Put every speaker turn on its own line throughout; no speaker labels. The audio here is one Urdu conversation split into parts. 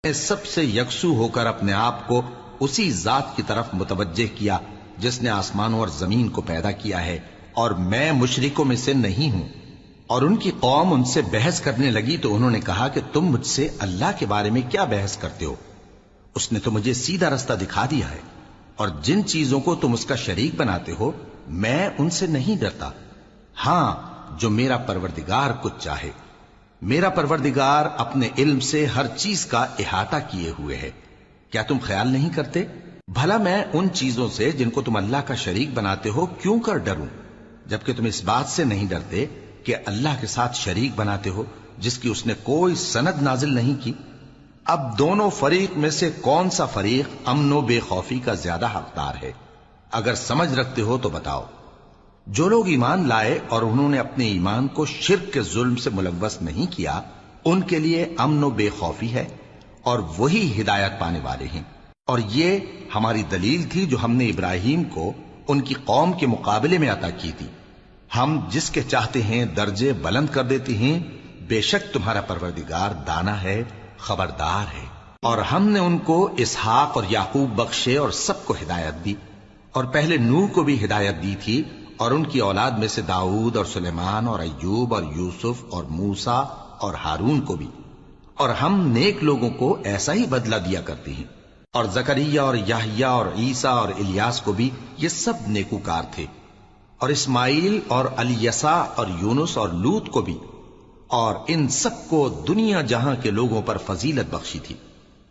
نے سب سے یکسو ہو کر اپنے آپ کو اسی ذات کی طرف متوجہ کیا جس نے آسمانوں اور زمین کو پیدا کیا ہے، اور میں مشرکوں میں سے نہیں ہوں۔ اور ان کی قوم ان سے بحث کرنے لگی تو انہوں نے کہا کہ تم مجھ سے اللہ کے بارے میں کیا بحث کرتے ہو؟ اس نے تو مجھے سیدھا رستہ دکھا دیا ہے، اور جن چیزوں کو تم اس کا شریک بناتے ہو میں ان سے نہیں ڈرتا، ہاں جو میرا پروردگار کچھ چاہے۔ میرا پروردگار اپنے علم سے ہر چیز کا احاطہ کیے ہوئے ہے۔ کیا تم خیال نہیں کرتے؟ بھلا میں ان چیزوں سے جن کو تم اللہ کا شریک بناتے ہو کیوں کر ڈروں، جبکہ تم اس بات سے نہیں ڈرتے کہ اللہ کے ساتھ شریک بناتے ہو جس کی اس نے کوئی سند نازل نہیں کی۔ اب دونوں فریق میں سے کون سا فریق امن و بے خوفی کا زیادہ حقدار ہے؟ اگر سمجھ رکھتے ہو تو بتاؤ۔ جو لوگ ایمان لائے اور انہوں نے اپنے ایمان کو شرک کے ظلم سے ملوث نہیں کیا، ان کے لیے امن و بے خوفی ہے، اور وہی ہدایت پانے والے ہیں۔ اور یہ ہماری دلیل تھی جو ہم نے ابراہیم کو ان کی قوم کے مقابلے میں عطا کی تھی۔ ہم جس کے چاہتے ہیں درجے بلند کر دیتے ہیں، بے شک تمہارا پروردگار دانا ہے، خبردار ہے۔ اور ہم نے ان کو اسحاق اور یعقوب بخشے اور سب کو ہدایت دی، اور پہلے نوح کو بھی ہدایت دی تھی، اور ان کی اولاد میں سے داؤد اور سلیمان اور ایوب اور یوسف اور موسیٰ اور ہارون کو بھی، اور ہم نیک لوگوں کو ایسا ہی بدلہ دیا کرتے ہیں۔ اور زکریا اور یحییٰ اور عیسیٰ اور الیاس کو بھی، یہ سب نیکوکار تھے، اور اسماعیل اور الیسع اور یونس اور لوط کو بھی، اور ان سب کو دنیا جہاں کے لوگوں پر فضیلت بخشی تھی،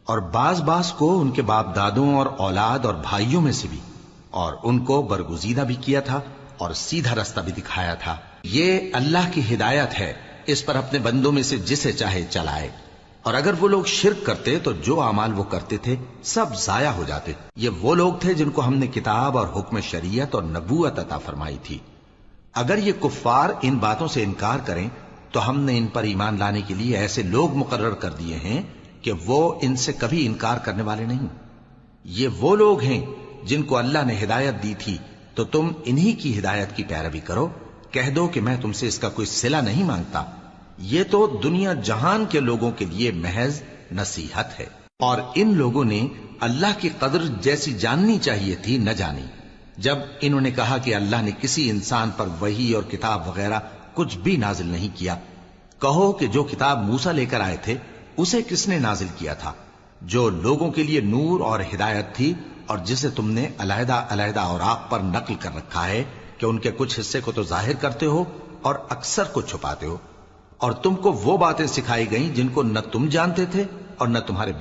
اور بعض کو ان کے باپ دادوں اور اولاد اور بھائیوں میں سے بھی، اور ان کو برگزیدہ بھی کیا تھا اور سیدھا رستہ بھی دکھایا تھا۔ یہ اللہ کی ہدایت ہے، اس پر اپنے بندوں میں سے جسے چاہے چلائے۔ اور اگر وہ لوگ شرک کرتے تو جو اعمال وہ کرتے تھے سب ضائع ہو جاتے۔ یہ وہ لوگ تھے جن کو ہم نے کتاب اور حکم شریعت اور نبوت عطا فرمائی تھی۔ اگر یہ کفار ان باتوں سے انکار کریں تو ہم نے ان پر ایمان لانے کے لیے ایسے لوگ مقرر کر دیے ہیں کہ وہ ان سے کبھی انکار کرنے والے نہیں۔ یہ وہ لوگ ہیں جن کو اللہ نے ہدایت دی تھی، تو تم انہی کی ہدایت کی پیروی کرو۔ کہہ دو کہ میں تم سے اس کا کوئی صلہ نہیں مانگتا، یہ تو دنیا جہان کے لوگوں کے لیے محض نصیحت ہے۔ اور ان لوگوں نے اللہ کی قدر جیسی جاننی چاہیے تھی نہ جانی۔ جب انہوں نے کہا کہ اللہ نے کسی انسان پر وحی اور کتاب وغیرہ کچھ بھی نازل نہیں کیا، کہو کہ جو کتاب موسیٰ لے کر آئے تھے اسے کس نے نازل کیا تھا، جو لوگوں کے لیے نور اور ہدایت تھی، اور جسے تم نے علیحدہ علیحدہ اوراق پر نقل کر رکھا ہے کہ ان کے کچھ حصے کو تو ظاہر کرتے ہو اور اکثر کو چھپاتے ہو۔ اور تم کو وہ باتیں سکھائی گئیں جن کو نہ تم جانتے تھے اور نہ تمہارے